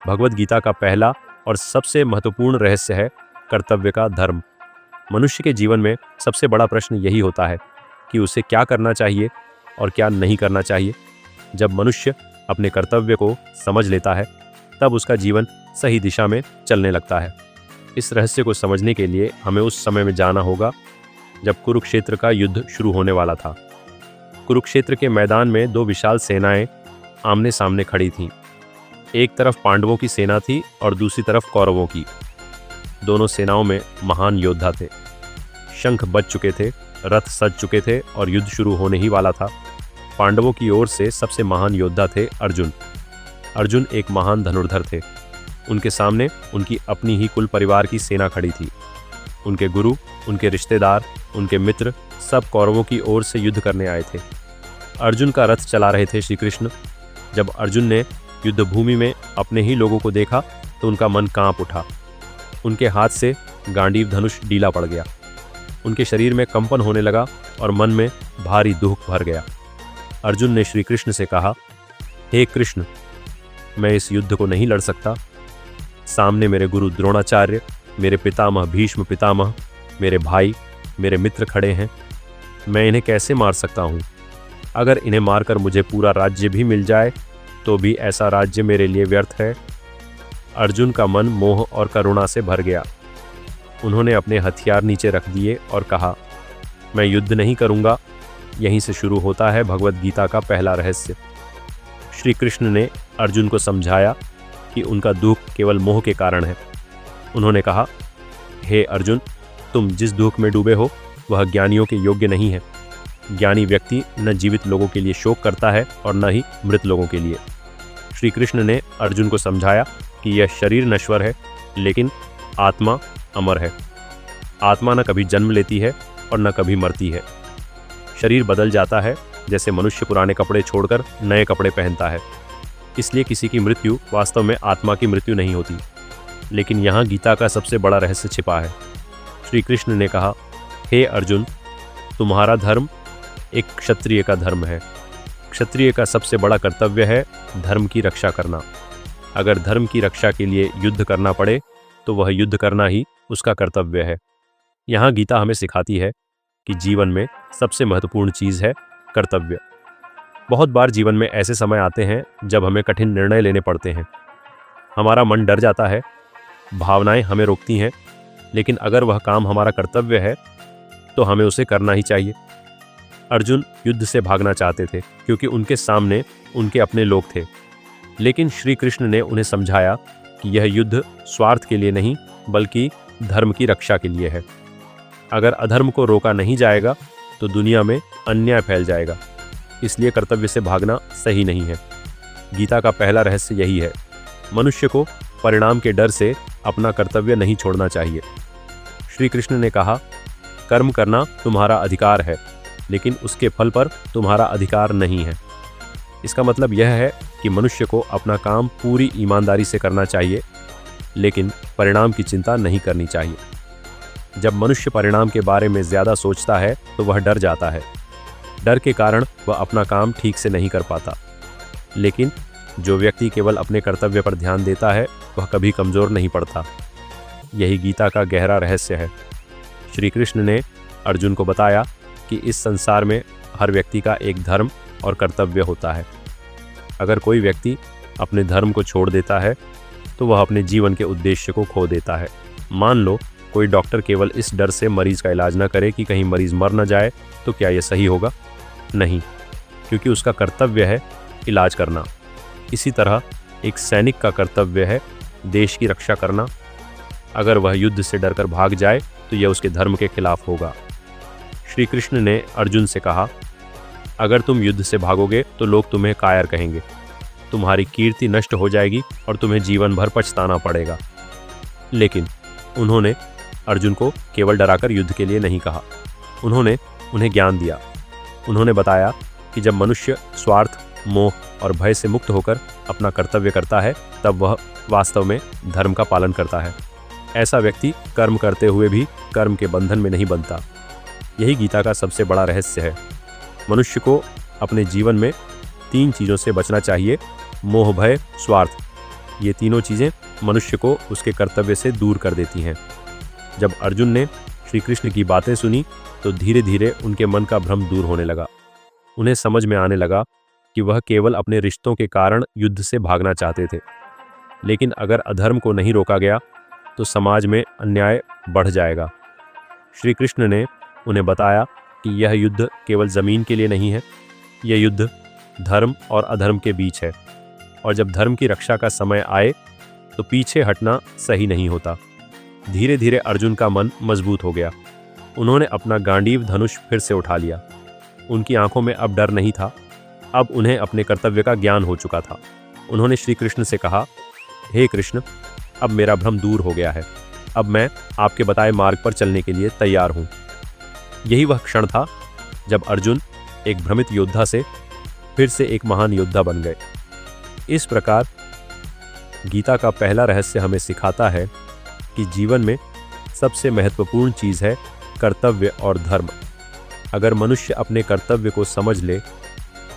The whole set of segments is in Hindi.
भगवद गीता का पहला और सबसे महत्वपूर्ण रहस्य है कर्तव्य का धर्म। मनुष्य के जीवन में सबसे बड़ा प्रश्न यही होता है कि उसे क्या करना चाहिए और क्या नहीं करना चाहिए। जब मनुष्य अपने कर्तव्य को समझ लेता है तब उसका जीवन सही दिशा में चलने लगता है। इस रहस्य को समझने के लिए हमें उस समय में जाना होगा जब कुरुक्षेत्र का युद्ध शुरू होने वाला था। कुरुक्षेत्र के मैदान में दो विशाल सेनाएं आमने सामने खड़ी थीं। एक तरफ पांडवों की सेना थी और दूसरी तरफ कौरवों की। दोनों सेनाओं में महान योद्धा थे। शंख बज चुके थे, रथ सज चुके थे और युद्ध शुरू होने ही वाला था। पांडवों की ओर से सबसे महान योद्धा थे अर्जुन। अर्जुन एक महान धनुर्धर थे। उनके सामने उनकी अपनी ही कुल परिवार की सेना खड़ी थी। उनके गुरु, उनके रिश्तेदार, उनके मित्र सब कौरवों की ओर से युद्ध करने आए थे। अर्जुन का रथ चला रहे थे श्री कृष्ण। जब अर्जुन ने युद्ध भूमि में अपने ही लोगों को देखा तो उनका मन कांप उठा। उनके हाथ से गांडीव धनुष ढीला पड़ गया। उनके शरीर में कंपन होने लगा और मन में भारी दुख भर गया। अर्जुन ने श्री कृष्ण से कहा, हे कृष्ण, मैं इस युद्ध को नहीं लड़ सकता। सामने मेरे गुरु द्रोणाचार्य, मेरे पितामह भीष्म पितामह, मेरे भाई, मेरे मित्र खड़े हैं। मैं इन्हें कैसे मार सकता हूँ? अगर इन्हें मारकर मुझे पूरा राज्य भी मिल जाए तो भी ऐसा राज्य मेरे लिए व्यर्थ है। अर्जुन का मन मोह और करुणा से भर गया। उन्होंने अपने हथियार नीचे रख दिए और कहा, मैं युद्ध नहीं करूँगा। यहीं से शुरू होता है भगवद गीता का पहला रहस्य। श्री कृष्ण ने अर्जुन को समझाया कि उनका दुख केवल मोह के कारण है। उन्होंने कहा, हे अर्जुन, तुम जिस दुख में डूबे हो वह ज्ञानियों के योग्य नहीं है। ज्ञानी व्यक्ति न जीवित लोगों के लिए शोक करता है और न ही मृत लोगों के लिए। श्री कृष्ण ने अर्जुन को समझाया कि यह शरीर नश्वर है लेकिन आत्मा अमर है। आत्मा न कभी जन्म लेती है और न कभी मरती है। शरीर बदल जाता है जैसे मनुष्य पुराने कपड़े छोड़कर नए कपड़े पहनता है। इसलिए किसी की मृत्यु वास्तव में आत्मा की मृत्यु नहीं होती। लेकिन यहाँ गीता का सबसे बड़ा रहस्य छिपा है। श्री कृष्ण ने कहा, हे अर्जुन, तुम्हारा धर्म एक क्षत्रिय का धर्म है। क्षत्रिय का सबसे बड़ा कर्तव्य है धर्म की रक्षा करना। अगर धर्म की रक्षा के लिए युद्ध करना पड़े तो वह युद्ध करना ही उसका कर्तव्य है। यहाँ गीता हमें सिखाती है कि जीवन में सबसे महत्वपूर्ण चीज़ है कर्तव्य। बहुत बार जीवन में ऐसे समय आते हैं जब हमें कठिन निर्णय लेने पड़ते हैं। हमारा मन डर जाता है, भावनाएं हमें रोकती हैं, लेकिन अगर वह काम हमारा कर्तव्य है तो हमें उसे करना ही चाहिए। अर्जुन युद्ध से भागना चाहते थे क्योंकि उनके सामने उनके अपने लोग थे। लेकिन श्री कृष्ण ने उन्हें समझाया कि यह युद्ध स्वार्थ के लिए नहीं बल्कि धर्म की रक्षा के लिए है। अगर अधर्म को रोका नहीं जाएगा तो दुनिया में अन्याय फैल जाएगा। इसलिए कर्तव्य से भागना सही नहीं है। गीता का पहला रहस्य यही है। मनुष्य को परिणाम के डर से अपना कर्तव्य नहीं छोड़ना चाहिए। श्री कृष्ण ने कहा, कर्म करना तुम्हारा अधिकार है लेकिन उसके फल पर तुम्हारा अधिकार नहीं है। इसका मतलब यह है कि मनुष्य को अपना काम पूरी ईमानदारी से करना चाहिए लेकिन परिणाम की चिंता नहीं करनी चाहिए। जब मनुष्य परिणाम के बारे में ज़्यादा सोचता है तो वह डर जाता है। डर के कारण वह अपना काम ठीक से नहीं कर पाता। लेकिन जो व्यक्ति केवल अपने कर्तव्य पर ध्यान देता है वह कभी कमज़ोर नहीं पड़ता। यही गीता का गहरा रहस्य है। श्री कृष्ण ने अर्जुन को बताया कि इस संसार में हर व्यक्ति का एक धर्म और कर्तव्य होता है। अगर कोई व्यक्ति अपने धर्म को छोड़ देता है तो वह अपने जीवन के उद्देश्य को खो देता है। मान लो कोई डॉक्टर केवल इस डर से मरीज का इलाज न करे कि कहीं मरीज मर न जाए, तो क्या यह सही होगा? नहीं, क्योंकि उसका कर्तव्य है इलाज करना। इसी तरह एक सैनिक का कर्तव्य है देश की रक्षा करना। अगर वह युद्ध से डरकर भाग जाए तो यह उसके धर्म के खिलाफ होगा। श्री कृष्ण ने अर्जुन से कहा, अगर तुम युद्ध से भागोगे तो लोग तुम्हें कायर कहेंगे, तुम्हारी कीर्ति नष्ट हो जाएगी और तुम्हें जीवन भर पछताना पड़ेगा। लेकिन उन्होंने अर्जुन को केवल डराकर युद्ध के लिए नहीं कहा, उन्होंने उन्हें ज्ञान दिया। उन्होंने बताया कि जब मनुष्य स्वार्थ, मोह और भय से मुक्त होकर अपना कर्तव्य करता है तब वह वास्तव में धर्म का पालन करता है। ऐसा व्यक्ति कर्म करते हुए भी कर्म के बंधन में नहीं बनता। यही गीता का सबसे बड़ा रहस्य है। मनुष्य को अपने जीवन में 3 चीज़ों से बचना चाहिए: मोह, भय, स्वार्थ। ये तीनों चीज़ें मनुष्य को उसके कर्तव्य से दूर कर देती हैं। जब अर्जुन ने श्री कृष्ण की बातें सुनी तो धीरे धीरे उनके मन का भ्रम दूर होने लगा। उन्हें समझ में आने लगा कि वह केवल अपने रिश्तों के कारण युद्ध से भागना चाहते थे, लेकिन अगर अधर्म को नहीं रोका गया तो समाज में अन्याय बढ़ जाएगा। श्री कृष्ण ने उन्हें बताया कि यह युद्ध केवल ज़मीन के लिए नहीं है, यह युद्ध धर्म और अधर्म के बीच है, और जब धर्म की रक्षा का समय आए तो पीछे हटना सही नहीं होता। धीरे धीरे अर्जुन का मन मजबूत हो गया। उन्होंने अपना गांडीव धनुष फिर से उठा लिया। उनकी आंखों में अब डर नहीं था, अब उन्हें अपने कर्तव्य का ज्ञान हो चुका था। उन्होंने श्री कृष्ण से कहा, हे कृष्ण, अब मेरा भ्रम दूर हो गया है, अब मैं आपके बताए मार्ग पर चलने के लिए तैयार हूँ। यही वह क्षण था जब अर्जुन एक भ्रमित योद्धा से फिर से एक महान योद्धा बन गए। इस प्रकार गीता का पहला रहस्य हमें सिखाता है कि जीवन में सबसे महत्वपूर्ण चीज़ है कर्तव्य और धर्म। अगर मनुष्य अपने कर्तव्य को समझ ले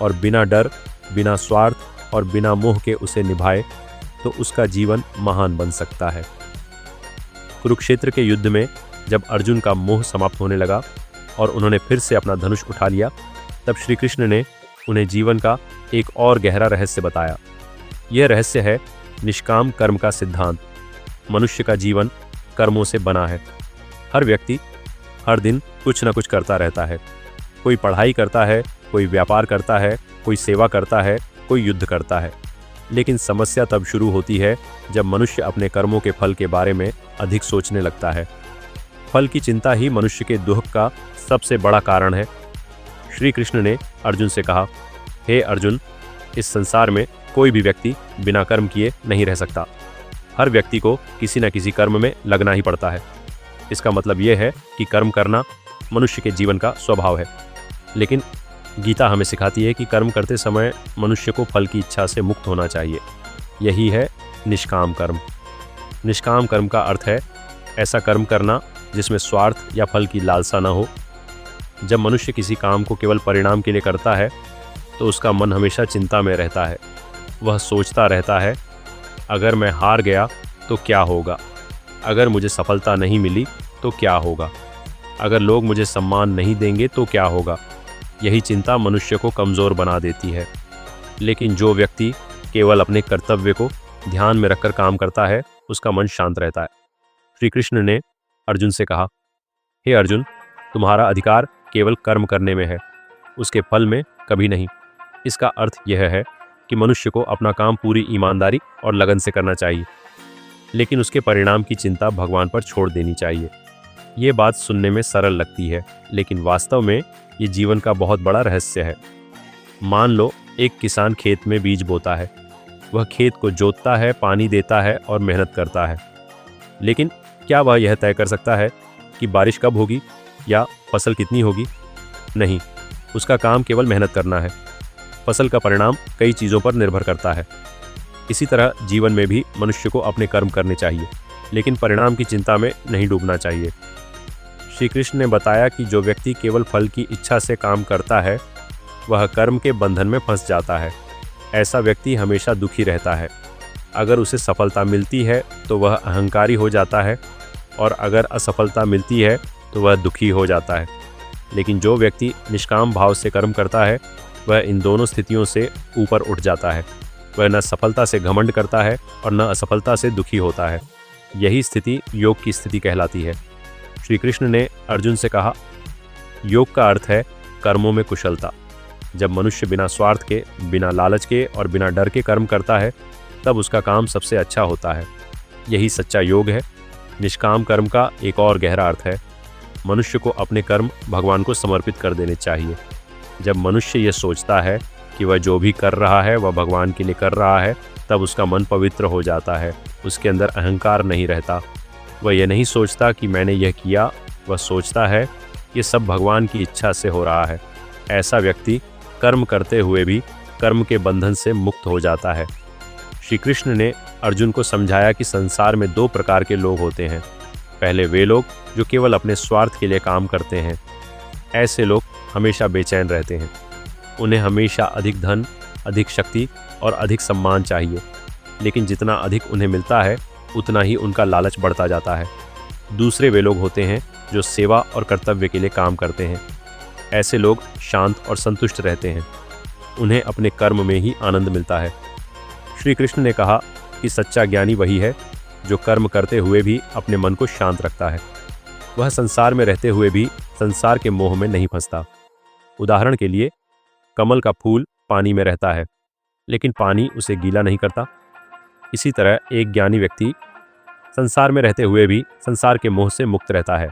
और बिना डर, बिना स्वार्थ और बिना मोह के उसे निभाए तो उसका जीवन महान बन सकता है। कुरुक्षेत्र के युद्ध में जब अर्जुन का मोह समाप्त होने लगा और उन्होंने फिर से अपना धनुष उठा लिया, तब श्री कृष्ण ने उन्हें जीवन का एक और गहरा रहस्य बताया। यह रहस्य है निष्काम कर्म का सिद्धांत। मनुष्य का जीवन कर्मों से बना है। हर व्यक्ति हर दिन कुछ न कुछ करता रहता है। कोई पढ़ाई करता है, कोई व्यापार करता है, कोई सेवा करता है, कोई युद्ध करता है। लेकिन समस्या तब शुरू होती है जब मनुष्य अपने कर्मों के फल के बारे में अधिक सोचने लगता है। फल की चिंता ही मनुष्य के दुख का सबसे बड़ा कारण है। श्री कृष्ण ने अर्जुन से कहा, हे अर्जुन, इस संसार में कोई भी व्यक्ति बिना कर्म किए नहीं रह सकता। हर व्यक्ति को किसी न किसी कर्म में लगना ही पड़ता है। इसका मतलब यह है कि कर्म करना मनुष्य के जीवन का स्वभाव है। लेकिन गीता हमें सिखाती है कि कर्म करते समय मनुष्य को फल की इच्छा से मुक्त होना चाहिए। यही है निष्काम कर्म। निष्काम कर्म का अर्थ है ऐसा कर्म करना जिसमें स्वार्थ या फल की लालसा न हो। जब मनुष्य किसी काम को केवल परिणाम के लिए करता है तो उसका मन हमेशा चिंता में रहता है। वह सोचता रहता है, अगर मैं हार गया तो क्या होगा, अगर मुझे सफलता नहीं मिली तो क्या होगा, अगर लोग मुझे सम्मान नहीं देंगे तो क्या होगा। यही चिंता मनुष्य को कमज़ोर बना देती है। लेकिन जो व्यक्ति केवल अपने कर्तव्य को ध्यान में रखकर काम करता है, उसका मन शांत रहता है। श्री कृष्ण ने अर्जुन से कहा, हे अर्जुन, तुम्हारा अधिकार केवल कर्म करने में है, उसके फल में कभी नहीं। इसका अर्थ यह है कि मनुष्य को अपना काम पूरी ईमानदारी और लगन से करना चाहिए, लेकिन उसके परिणाम की चिंता भगवान पर छोड़ देनी चाहिए। ये बात सुनने में सरल लगती है, लेकिन वास्तव में ये जीवन का बहुत बड़ा रहस्य है। मान लो एक किसान खेत में बीज बोता है। वह खेत को जोतता है, पानी देता है और मेहनत करता है। लेकिन क्या वह यह तय कर सकता है कि बारिश कब होगी या फसल कितनी होगी? नहीं, उसका काम केवल मेहनत करना है। फसल का परिणाम कई चीज़ों पर निर्भर करता है। इसी तरह जीवन में भी मनुष्य को अपने कर्म करने चाहिए, लेकिन परिणाम की चिंता में नहीं डूबना चाहिए। श्री कृष्ण ने बताया कि जो व्यक्ति केवल फल की इच्छा से काम करता है, वह कर्म के बंधन में फंस जाता है। ऐसा व्यक्ति हमेशा दुखी रहता है। अगर उसे सफलता मिलती है तो वह अहंकारी हो जाता है, और अगर असफलता मिलती है तो वह दुखी हो जाता है। लेकिन जो व्यक्ति निष्काम भाव से कर्म करता है, वह इन दोनों स्थितियों से ऊपर उठ जाता है। वह न सफलता से घमंड करता है और न असफलता से दुखी होता है। यही स्थिति योग की स्थिति कहलाती है। श्री कृष्ण ने अर्जुन से कहा, योग का अर्थ है कर्मों में कुशलता। जब मनुष्य बिना स्वार्थ के, बिना लालच के और बिना डर के कर्म करता है, तब उसका काम सबसे अच्छा होता है। यही सच्चा योग है। निष्काम कर्म का एक और गहरा अर्थ है, मनुष्य को अपने कर्म भगवान को समर्पित कर देने चाहिए। जब मनुष्य ये सोचता है कि वह जो भी कर रहा है वह भगवान के लिए कर रहा है, तब उसका मन पवित्र हो जाता है। उसके अंदर अहंकार नहीं रहता। वह यह नहीं सोचता कि मैंने यह किया, वह सोचता है ये सब भगवान की इच्छा से हो रहा है। ऐसा व्यक्ति कर्म करते हुए भी कर्म के बंधन से मुक्त हो जाता है। श्री कृष्ण ने अर्जुन को समझाया कि संसार में दो प्रकार के लोग होते हैं। पहले वे लोग जो केवल अपने स्वार्थ के लिए काम करते हैं। ऐसे लोग हमेशा बेचैन रहते हैं। उन्हें हमेशा अधिक धन, अधिक शक्ति और अधिक सम्मान चाहिए। लेकिन जितना अधिक उन्हें मिलता है उतना ही उनका लालच बढ़ता जाता है। दूसरे वे लोग होते हैं जो सेवा और कर्तव्य के लिए काम करते हैं। ऐसे लोग शांत और संतुष्ट रहते हैं। उन्हें अपने कर्म में ही आनंद मिलता है। श्री कृष्ण ने कहा कि सच्चा ज्ञानी वही है जो कर्म करते हुए भी अपने मन को शांत रखता है। वह संसार में रहते हुए भी संसार के मोह में नहीं फंसता। उदाहरण के लिए, कमल का फूल पानी में रहता है, लेकिन पानी उसे गीला नहीं करता। इसी तरह एक ज्ञानी व्यक्ति संसार में रहते हुए भी संसार के मोह से मुक्त रहता है।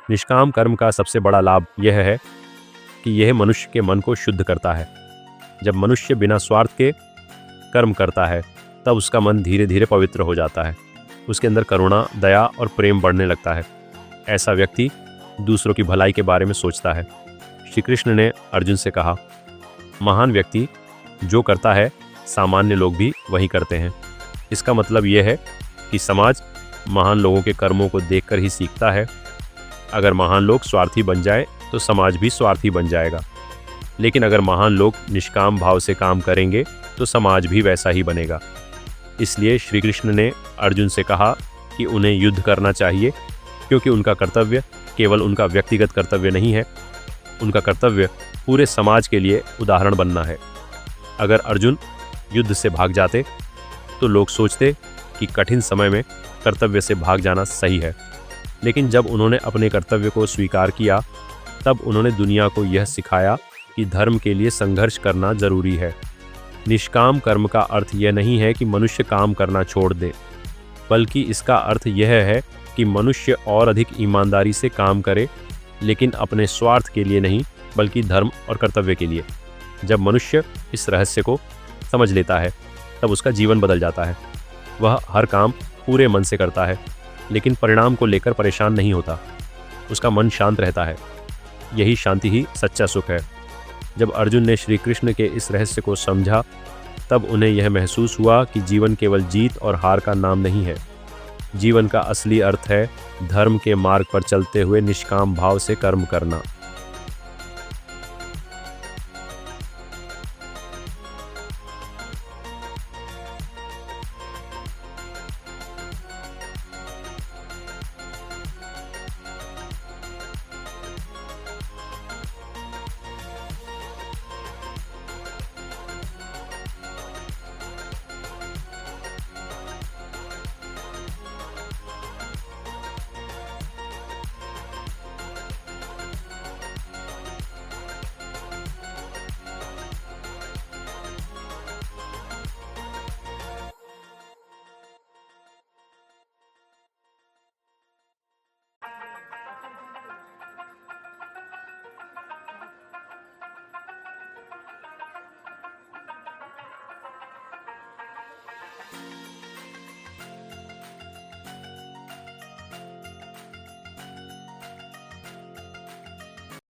निष्काम कर्म का सबसे बड़ा लाभ यह है कि यह मनुष्य के मन को शुद्ध करता है। जब मनुष्य बिना स्वार्थ के कर्म करता है तब उसका मन धीरे धीरे पवित्र हो जाता है। उसके अंदर करुणा, दया और प्रेम बढ़ने लगता है। ऐसा व्यक्ति दूसरों की भलाई के बारे में सोचता है। श्री कृष्ण ने अर्जुन से कहा, महान व्यक्ति जो करता है सामान्य लोग भी वही करते हैं। इसका मतलब यह है कि समाज महान लोगों के कर्मों को देखकर ही सीखता है। अगर महान लोग स्वार्थी बन जाए तो समाज भी स्वार्थी बन जाएगा, लेकिन अगर महान लोग निष्काम भाव से काम करेंगे तो समाज भी वैसा ही बनेगा। इसलिए श्री कृष्ण ने अर्जुन से कहा कि उन्हें युद्ध करना चाहिए, क्योंकि उनका कर्तव्य केवल उनका व्यक्तिगत कर्तव्य नहीं है, उनका कर्तव्य पूरे समाज के लिए उदाहरण बनना है। अगर अर्जुन युद्ध से भाग जाते तो लोग सोचते कि कठिन समय में कर्तव्य से भाग जाना सही है, लेकिन जब उन्होंने अपने कर्तव्य को स्वीकार किया तब उन्होंने दुनिया को यह सिखाया कि धर्म के लिए संघर्ष करना जरूरी है। निष्काम कर्म का अर्थ यह नहीं है कि मनुष्य काम करना छोड़ दे, बल्कि इसका अर्थ यह है कि मनुष्य और अधिक ईमानदारी से काम करे, लेकिन अपने स्वार्थ के लिए नहीं बल्कि धर्म और कर्तव्य के लिए। जब मनुष्य इस रहस्य को समझ लेता है तब उसका जीवन बदल जाता है। वह हर काम पूरे मन से करता है, लेकिन परिणाम को लेकर परेशान नहीं होता। उसका मन शांत रहता है। यही शांति ही सच्चा सुख है। जब अर्जुन ने श्री कृष्ण के इस रहस्य को समझा तब उन्हें यह महसूस हुआ कि जीवन केवल जीत और हार का नाम नहीं है। जीवन का असली अर्थ है धर्म के मार्ग पर चलते हुए निष्काम भाव से कर्म करना।